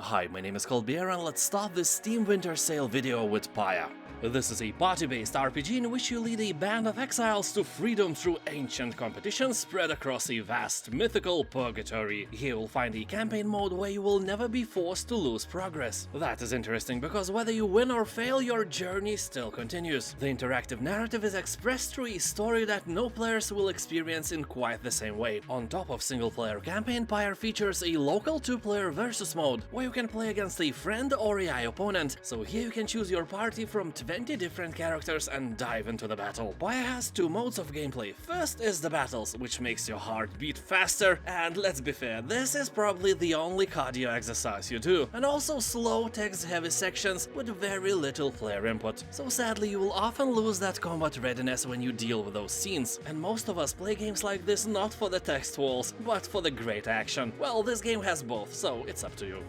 Hi, my name is Colbier and let's start this Steam Winter Sale video with Pyre. This is a party-based RPG in which you lead a band of exiles to freedom through ancient competitions spread across a vast mythical purgatory. Here you'll find a campaign mode where you will never be forced to lose progress. That is interesting because whether you win or fail, your journey still continues. The interactive narrative is expressed through a story that no players will experience in quite the same way. On top of single-player campaign, Pyre features a local two-player versus mode, where you can play against a friend or AI opponent. So here you can choose your party from 20 different characters and dive into the battle. Pyre has two modes of gameplay. First is the battles, which makes your heart beat faster, and let's be fair, this is probably the only cardio exercise you do, and also slow text-heavy sections with very little player input. So sadly you will often lose that combat readiness when you deal with those scenes, and most of us play games like this not for the text walls, but for the great action. Well, this game has both, so it's up to you.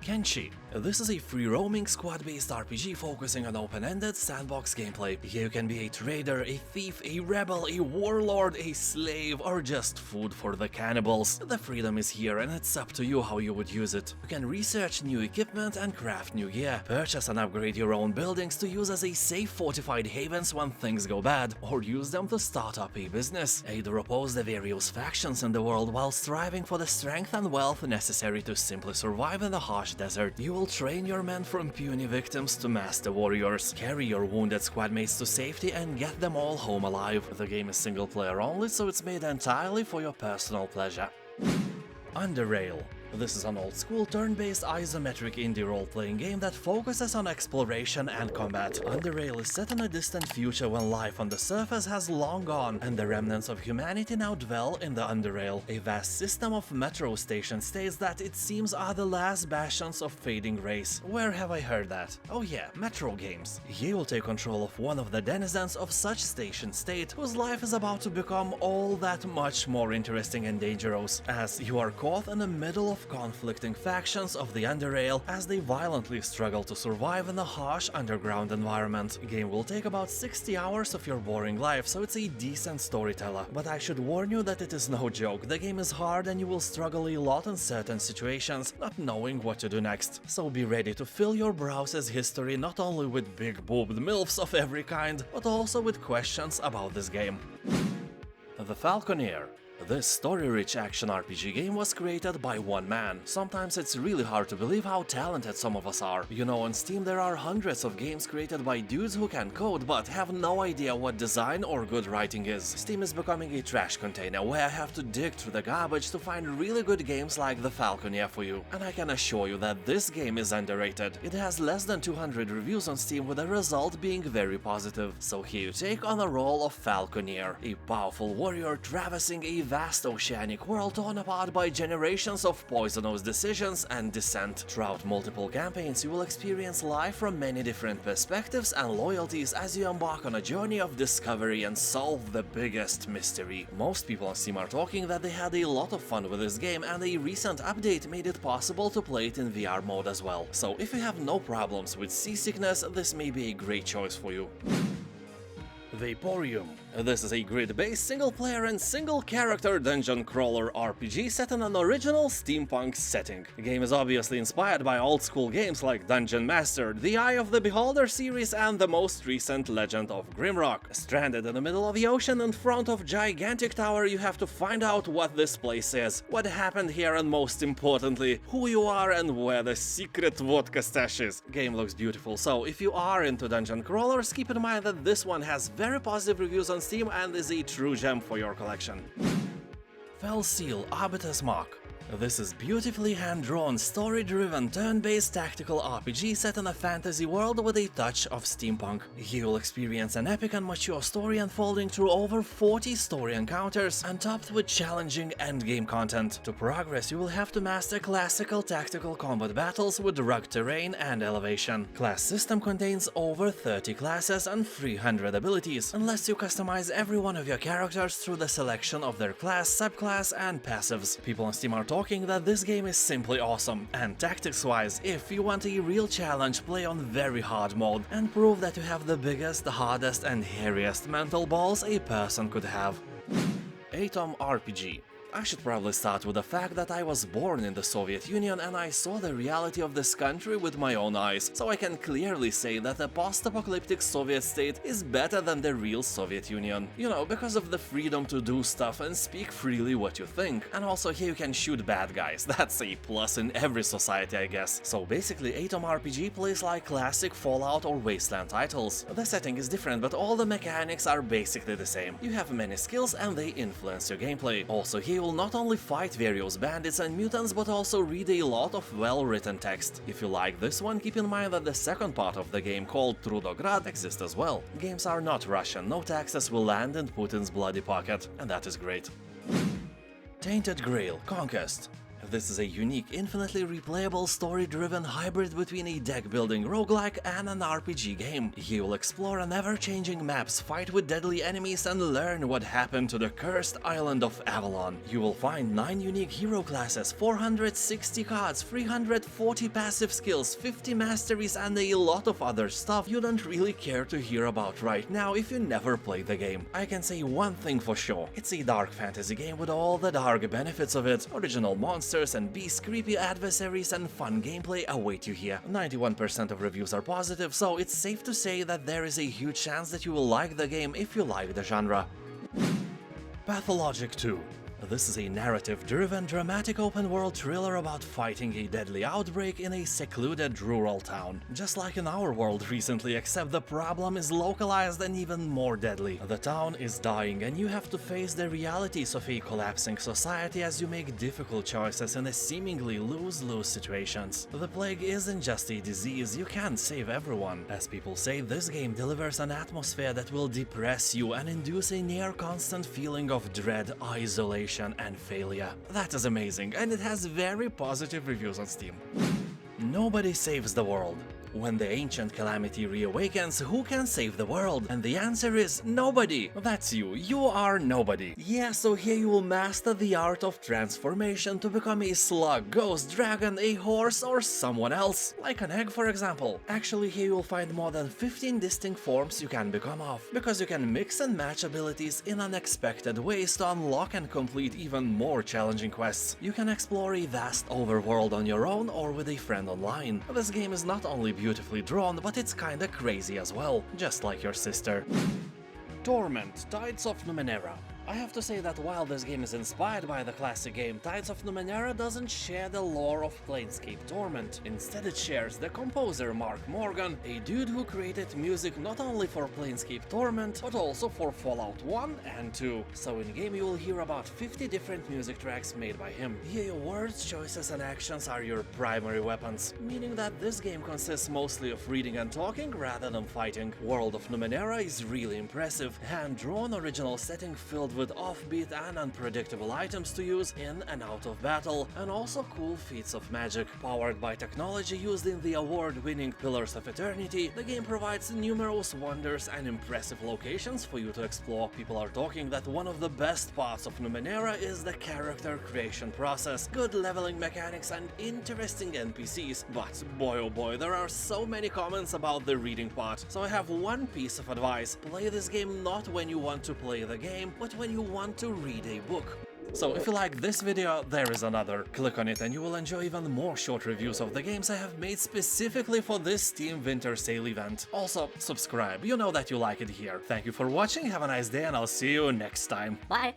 Kenshi. This is a free-roaming squad-based RPG focusing on open-ended sandbox gameplay. Here you can be a trader, a thief, a rebel, a warlord, a slave, or just food for the cannibals. The freedom is here and it's up to you how you would use it. You can research new equipment and craft new gear, purchase and upgrade your own buildings to use as a safe fortified havens when things go bad, or use them to start up a business. Aid or oppose the various factions in the world while striving for the strength and wealth necessary to simply survive in the harsh desert. You will train your men from puny victims to master warriors, carry your wounded squadmates to safety and get them all home alive. The game is single player only, so it's made entirely for your personal pleasure. Underrail. This is an old-school turn-based isometric indie role-playing game that focuses on exploration and combat. Underrail is set in a distant future when life on the surface has long gone, and the remnants of humanity now dwell in the Underrail, a vast system of metro station states that it seems are the last bastions of fading race. Where have I heard that? Oh yeah, metro games. Here you'll take control of one of the denizens of such station state, whose life is about to become all that much more interesting and dangerous, as you are caught in the middle of conflicting factions of the Underrail as they violently struggle to survive in the harsh underground environment. The game will take about 60 hours of your boring life, so it's a decent storyteller. But I should warn you that it is no joke. The game is hard and you will struggle a lot in certain situations, not knowing what to do next. So be ready to fill your browser's history not only with big-boobed MILFs of every kind, but also with questions about this game. The Falconeer. This story-rich action RPG game was created by one man. Sometimes it's really hard to believe how talented some of us are. You know, on Steam there are hundreds of games created by dudes who can code but have no idea what design or good writing is. Steam is becoming a trash container where I have to dig through the garbage to find really good games like the Falconeer for you. And I can assure you that this game is underrated. It has less than 200 reviews on Steam with the result being very positive. So here you take on the role of Falconeer, a powerful warrior traversing a vast oceanic world torn apart by generations of poisonous decisions and dissent. Throughout multiple campaigns, you will experience life from many different perspectives and loyalties as you embark on a journey of discovery and solve the biggest mystery. Most people on Steam are talking that they had a lot of fun with this game, and a recent update made it possible to play it in VR mode as well. So if you have no problems with seasickness, this may be a great choice for you. Vaporum. This is a grid-based single-player and single-character dungeon crawler RPG set in an original steampunk setting. The game is obviously inspired by old-school games like Dungeon Master, the Eye of the Beholder series, and the most recent Legend of Grimrock. Stranded in the middle of the ocean in front of gigantic tower, you have to find out what this place is, what happened here, and most importantly, who you are and where the secret vodka stash is. Game looks beautiful, so if you are into dungeon crawlers, keep in mind that this one has very positive reviews on Steam and is a true gem for your collection. Fell Seal Arbiter's Mark. This is beautifully hand-drawn, story-driven, turn-based tactical RPG set in a fantasy world with a touch of steampunk. Here you'll experience an epic and mature story unfolding through over 40 story encounters and topped with challenging endgame content. To progress, you will have to master classical tactical combat battles with rugged terrain and elevation. Class system contains over 30 classes and 300 abilities, unless you customize every one of your characters through the selection of their class, subclass, and passives. People on Steam are talking that this game is simply awesome, and tactics-wise, if you want a real challenge, play on very hard mode and prove that you have the biggest, the hardest and hairiest mental balls a person could have. Atom RPG. I should probably start with the fact that I was born in the Soviet Union and I saw the reality of this country with my own eyes, so I can clearly say that a post-apocalyptic Soviet state is better than the real Soviet Union. You know, because of the freedom to do stuff and speak freely what you think. And also here you can shoot bad guys, that's a plus in every society, I guess. So basically Atom RPG plays like classic Fallout or Wasteland titles. The setting is different, but all the mechanics are basically the same. You have many skills and they influence your gameplay. Also here you will not only fight various bandits and mutants, but also read a lot of well-written text. If you like this one, keep in mind that the second part of the game, called Trudograd, exists as well. Games are not Russian, no taxes will land in Putin's bloody pocket, and that is great. Tainted Grail, Conquest. This is a unique, infinitely replayable, story-driven hybrid between a deck-building roguelike and an RPG game. You will explore an ever-changing maps, fight with deadly enemies, and learn what happened to the cursed island of Avalon. You will find 9 unique hero classes, 460 cards, 340 passive skills, 50 masteries, and a lot of other stuff you don't really care to hear about right now if you never played the game. I can say one thing for sure, it's a dark fantasy game with all the dark benefits of it. Original monsters and beasts, creepy adversaries, and fun gameplay await you here. 91% of reviews are positive, so it's safe to say that there is a huge chance that you will like the game if you like the genre. Pathologic 2. This is a narrative-driven, dramatic open-world thriller about fighting a deadly outbreak in a secluded rural town. Just like in our world recently, except the problem is localized and even more deadly. The town is dying and you have to face the realities of a collapsing society as you make difficult choices in a seemingly lose-lose situations. The plague isn't just a disease, you can't save everyone. As people say, this game delivers an atmosphere that will depress you and induce a near-constant feeling of dread, isolation, and failure. That is amazing, and it has very positive reviews on Steam. Nobody saves the world. When the ancient calamity reawakens, who can save the world? And the answer is nobody. That's you. You are nobody. Yeah, so here you will master the art of transformation to become a slug, ghost, dragon, a horse, or someone else. Like an egg, for example. Actually, here you will find more than 15 distinct forms you can become of, because you can mix and match abilities in unexpected ways to unlock and complete even more challenging quests. You can explore a vast overworld on your own or with a friend online. This game is not only beautifully drawn, but it's kinda crazy as well, just like your sister. Torment, Tides of Numenera. I have to say that while this game is inspired by the classic game, Tides of Numenera doesn't share the lore of Planescape Torment. Instead it shares the composer Mark Morgan, a dude who created music not only for Planescape Torment, but also for Fallout 1 and 2. So in-game you will hear about 50 different music tracks made by him. Here your words, choices and actions are your primary weapons, meaning that this game consists mostly of reading and talking rather than fighting. World of Numenera is really impressive, hand-drawn original setting filled with offbeat and unpredictable items to use in and out of battle, and also cool feats of magic. Powered by technology used in the award-winning Pillars of Eternity, the game provides numerous wonders and impressive locations for you to explore. People are talking that one of the best parts of Numenera is the character creation process, good leveling mechanics and interesting NPCs, but boy oh boy, there are so many comments about the reading part. So I have one piece of advice: play this game not when you want to play the game, but when you want to read a book. So if you like this video, there is another. Click on it and you will enjoy even more short reviews of the games I have made specifically for this Steam Winter Sale event. Also, subscribe, you know that you like it here. Thank you for watching, have a nice day, and I'll see you next time. Bye!